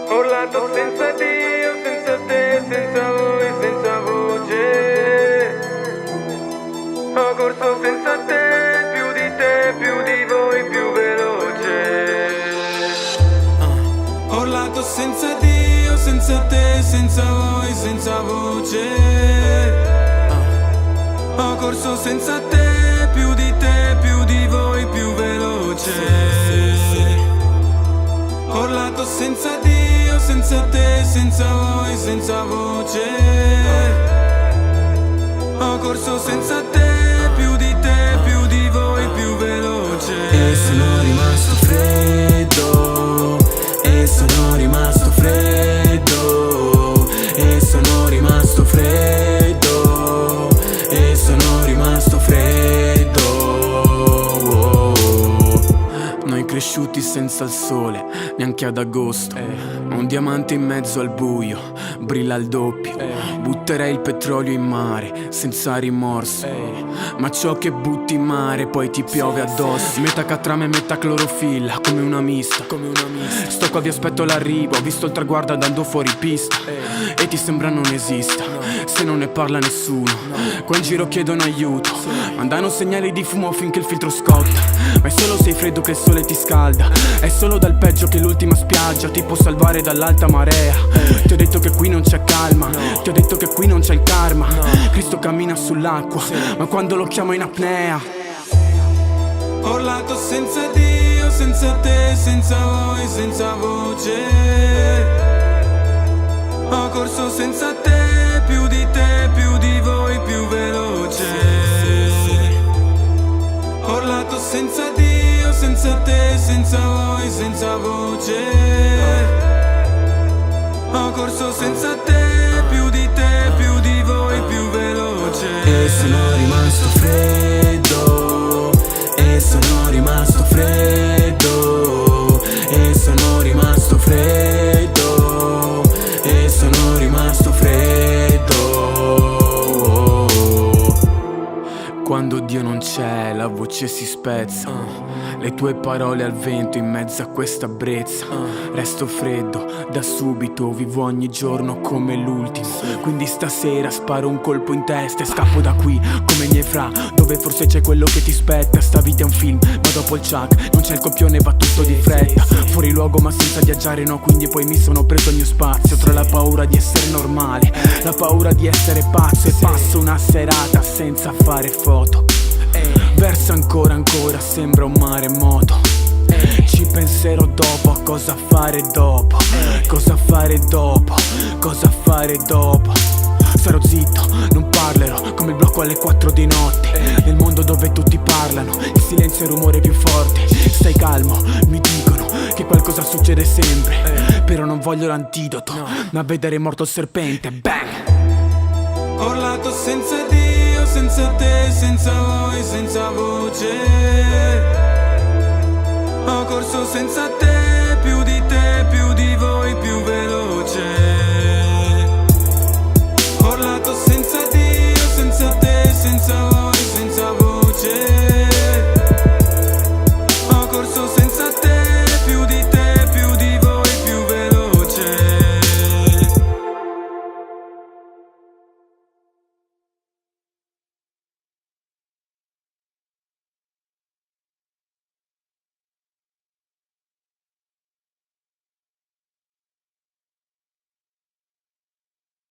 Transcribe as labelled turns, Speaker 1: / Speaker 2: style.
Speaker 1: Ho urlato senza Dio, senza te, senza voi, senza voce. Ho corso senza te, più di voi, più veloce.
Speaker 2: Ho urlato senza Dio, senza te, senza voi, senza voce. Ho corso senza te, più di voi, più veloce. Ho urlato senza Dio, senza te, senza voi, senza voce. Ho corso senza te, più di voi, più veloce. E sono rimasto freddo, e sono rimasto freddo, e sono rimasto freddo, e sono rimasto freddo. Noi cresciuti senza il sole, neanche ad agosto. Ma un diamante in mezzo al buio, brilla al doppio. Butterei il petrolio in mare, senza rimorso. Ma ciò che butti in mare poi ti piove addosso. Metà catrame e metà clorofilla, come una mista. Sto qua, vi aspetto l'arrivo, ho visto il traguardo andando fuori pista. E ti sembra non esista, se non ne parla nessuno. Qua in giro chiedono aiuto, mandano segnali di fumo finché il filtro scotta. Ma è solo sei freddo che il sole ti scalda, è solo dal peggio che l'ultima spiaggia ti può salvare dall'alta marea. Ti ho detto che qui non c'è calma, ti ho detto che qui non c'è il karma. Cristo cammina sull'acqua, ma quando lo chiamo in apnea. Ho urlato senza Dio, senza te, senza voi, senza voce. Ho corso senza te, più di voi, più veloce. Ho urlato senza Dio, senza te, senza voi, senza voce. Ho corso senza te, più di voi, più veloce. E sono rimasto freddo, e sono rimasto freddo, e sono rimasto freddo, e sono rimasto freddo. Quando Dio non c'è, la voce si spezza. Le tue parole al vento in mezzo a questa brezza. Resto freddo da subito, vivo ogni giorno come l'ultimo. Quindi stasera sparo un colpo in testa e scappo da qui come i miei fra, dove forse c'è quello che ti spetta. Sta vita è un film, ma dopo il chuck non c'è il copione, va tutto di fretta. Fuori luogo ma senza viaggiare, no, quindi poi mi sono preso il mio spazio. Tra la paura di essere normale, la paura di essere pazzo. E passo una serata senza fare foto. Versa ancora, sembra un maremoto. Ci penserò dopo a cosa fare dopo. Cosa fare dopo, cosa fare dopo. Sarò zitto, non parlerò come il blocco alle 4 di notte. Nel mondo dove tutti parlano, il silenzio è il rumore più forte. Stai calmo, mi dicono che qualcosa succede sempre. Però non voglio l'antidoto, ma vedere morto il serpente. Bang! Ho urlato senza Dio, senza te, senza voi, senza voce. Ho corso senza te,